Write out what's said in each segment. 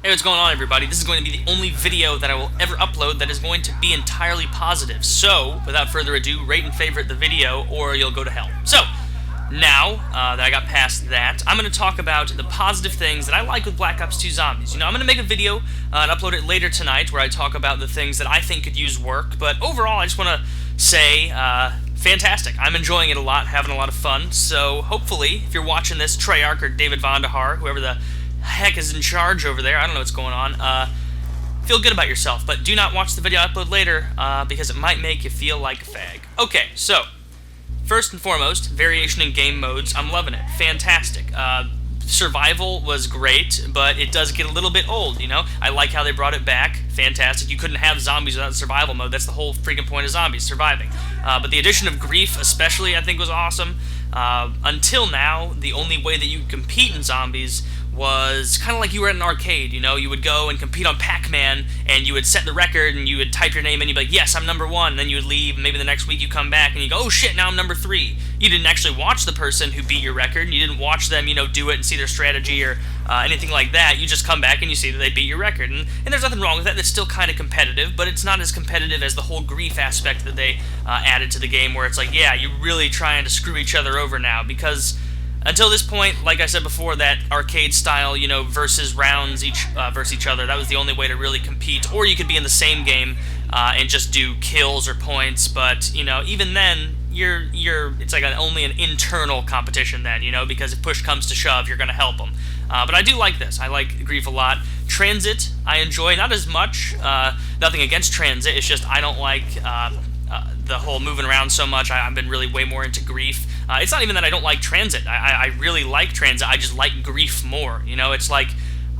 Hey, what's going on, everybody? This is going to be the only video that I will ever upload that is going to be entirely positive. So, without further ado, rate and favorite the video, or you'll go to hell. So, now that I got past that, I'm going to talk about the positive things that I like with Black Ops 2 Zombies. You know, I'm going to make a video and upload it later tonight where I talk about the things that I think could use work, but overall, I just want to say, fantastic. I'm enjoying it a lot, having a lot of fun, so hopefully, if you're watching this, Treyarch or David Vonderhaar, whoever the heck is in charge over there, I don't know what's going on, feel good about yourself, but do not watch the video I upload later, because it might make you feel like a fag. Okay, so, first and foremost, variation in game modes, I'm loving it, fantastic. Survival was great, but it does get a little bit old, you know? I like how they brought it back, fantastic. You couldn't have zombies without survival mode, that's the whole freaking point of zombies, surviving. But the addition of grief especially, I think, was awesome. Until now, the only way that you could compete in zombies was kind of like you were at an arcade, you know? You would go and compete on Pac-Man, and you would set the record, and you would type your name in, and you'd be like, yes, I'm number 1, and then you would leave, and maybe the next week you come back, and you go, oh shit, now I'm number 3. You didn't actually watch the person who beat your record, and you didn't watch them, you know, do it and see their strategy or anything like that. You just come back and you see that they beat your record, and there's nothing wrong with that. That's still kind of competitive, but it's not as competitive as the whole grief aspect that they added to the game, where it's like, yeah, you're really trying to screw each other over now, because until this point, like I said before, that arcade style, you know, versus rounds versus each other, that was the only way to really compete. Or you could be in the same game and just do kills or points, but, you know, even then, it's like only an internal competition then, you know, because if push comes to shove, you're going to help them. But I do like this. I like Grief a lot. Transit, I enjoy, not as much. Nothing against Transit, it's just I don't like the whole moving around so much. I've been really way more into Grief. It's not even that I don't like Transit. I really like Transit. I just like Grief more. You know, it's like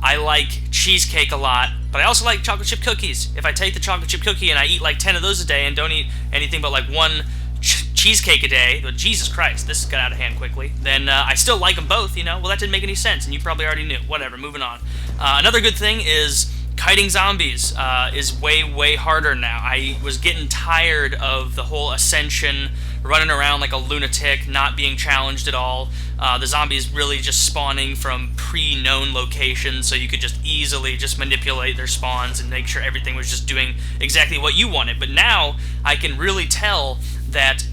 I like cheesecake a lot, but I also like chocolate chip cookies. If I take the chocolate chip cookie and I eat like 10 of those a day and don't eat anything but like one cheesecake a day, but Jesus Christ, this got out of hand quickly, then I still like them both, you know? Well, that didn't make any sense, and you probably already knew. Whatever, moving on. Another good thing is kiting zombies is way, way harder now. I was getting tired of the whole Ascension, running around like a lunatic, not being challenged at all. The zombies really just spawning from pre-known locations, so you could just easily just manipulate their spawns and make sure everything was just doing exactly what you wanted. But now, I can really tell that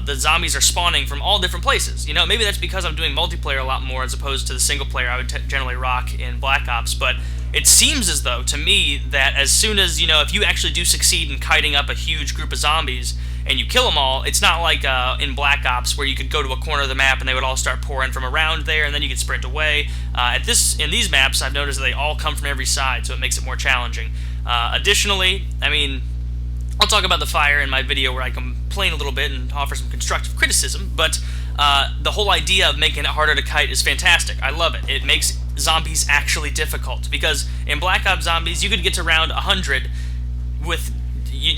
the zombies are spawning from all different places. You know, maybe that's because I'm doing multiplayer a lot more as opposed to the single player I would generally rock in Black Ops, but it seems as though, to me, that as soon as, you know, if you actually do succeed in kiting up a huge group of zombies and you kill them all, it's not like in Black Ops where you could go to a corner of the map and they would all start pouring from around there and then you could sprint away. In these maps, I've noticed that they all come from every side, so it makes it more challenging. Additionally, I mean, I'll talk about the fire in my video where I complain a little bit and offer some constructive criticism, but the whole idea of making it harder to kite is fantastic. I love it. It makes zombies actually difficult, because in Black Ops Zombies, you could get to round 100 with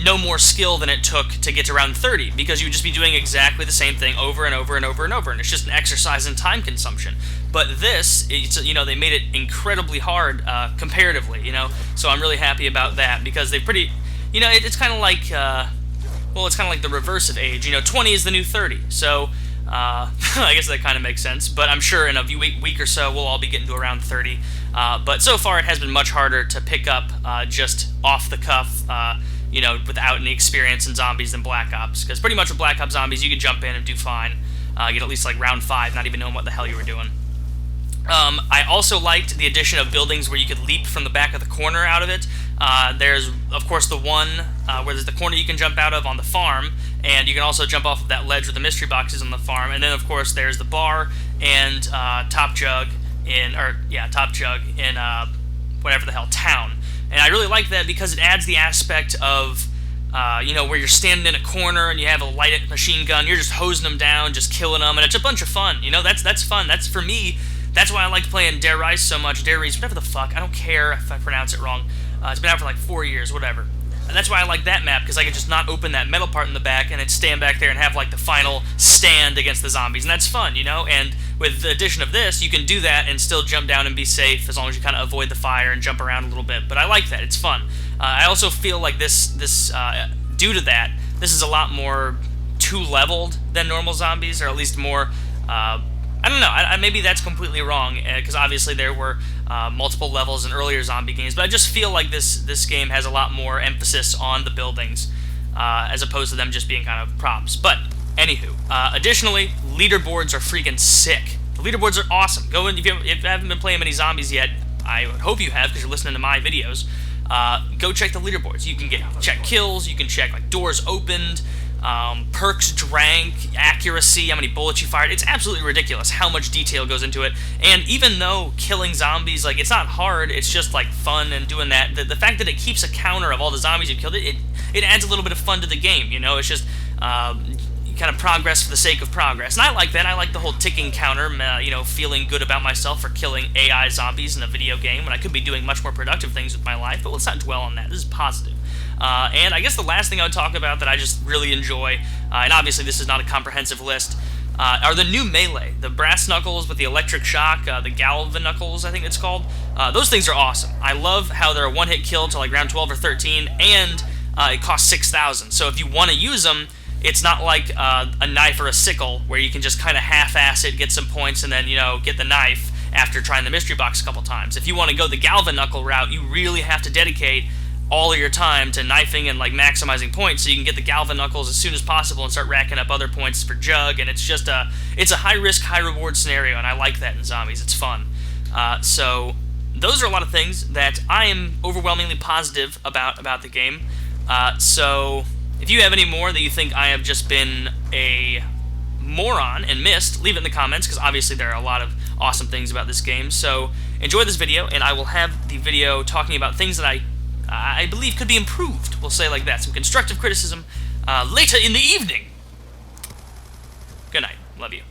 no more skill than it took to get to round 30, because you would just be doing exactly the same thing over and over and over and over, and it's just an exercise in time consumption. But this, you know, they made it incredibly hard comparatively, you know, so I'm really happy about that, because they pretty... You know, it's kind of like, well, it's kind of like the reverse of age. You know, 20 is the new 30, so I guess that kind of makes sense. But I'm sure in a week or so, we'll all be getting to around 30. But so far, it has been much harder to pick up just off the cuff, you know, without any experience in zombies than Black Ops. Because pretty much with Black Ops Zombies, you could jump in and do fine. Get at least like round 5, not even knowing what the hell you were doing. I also liked the addition of buildings where you could leap from the back of the corner out of it. There's, of course, the one where there's the corner you can jump out of on the farm, and you can also jump off of that ledge with the mystery boxes on the farm. And then, of course, there's the bar and Top Jug in whatever the hell, town. And I really like that because it adds the aspect of, you know, where you're standing in a corner and you have a lighted machine gun, you're just hosing them down, just killing them, and it's a bunch of fun. You know, that's fun. That's, for me, that's why I liked playing Der Rice so much. Der Rice, whatever the fuck, I don't care if I pronounce it wrong. It's been out for like 4 years, whatever. And that's why I like that map, because I could just not open that metal part in the back and then stand back there and have like the final stand against the zombies, and that's fun, you know? And with the addition of this, you can do that and still jump down and be safe as long as you kind of avoid the fire and jump around a little bit. But I like that, it's fun. I also feel like this due to that, this is a lot more two-leveled than normal zombies, or at least more, I I don't know. Maybe that's completely wrong, because obviously there were multiple levels in earlier zombie games, but I just feel like this game has a lot more emphasis on the buildings, as opposed to them just being kind of props. But anywho, additionally, leaderboards are freaking sick. The leaderboards are awesome. Go in if you haven't been playing many zombies yet. I would hope you have, because you're listening to my videos. Go check the leaderboards. You can check kills. You can check like doors opened, perks drank, accuracy, how many bullets you fired. It's absolutely ridiculous how much detail goes into it. And even though killing zombies, like, it's not hard, it's just like fun and doing that. The fact that it keeps a counter of all the zombies you killed, it adds a little bit of fun to the game. You know, it's just kind of progress for the sake of progress. And I like that. I like the whole ticking counter, you know, feeling good about myself for killing AI zombies in a video game when I could be doing much more productive things with my life. But let's not dwell on that. This is positive. And I guess the last thing I would talk about that I just really enjoy, and obviously this is not a comprehensive list, are the new melee. The brass knuckles with the electric shock, the galvan knuckles, I think it's called. Those things are awesome. I love how they're a one-hit kill to like round 12 or 13, and it costs 6,000. So if you want to use them, it's not like a knife or a sickle where you can just kind of half-ass it, get some points, and then, you know, get the knife after trying the mystery box a couple times. If you want to go the galvan knuckle route, you really have to dedicate all of your time to knifing and like maximizing points so you can get the galvan knuckles as soon as possible and start racking up other points for Jug. And it's just a high-risk, high-reward scenario, and I like that in zombies. It's fun. So those are a lot of things that I am overwhelmingly positive about the game. So if you have any more that you think I have just been a moron and missed, leave it in the comments, because obviously there are a lot of awesome things about this game. So enjoy this video, and I will have the video talking about things that I believe could be improved. We'll say like that. Some constructive criticism later in the evening. Good night. Love you.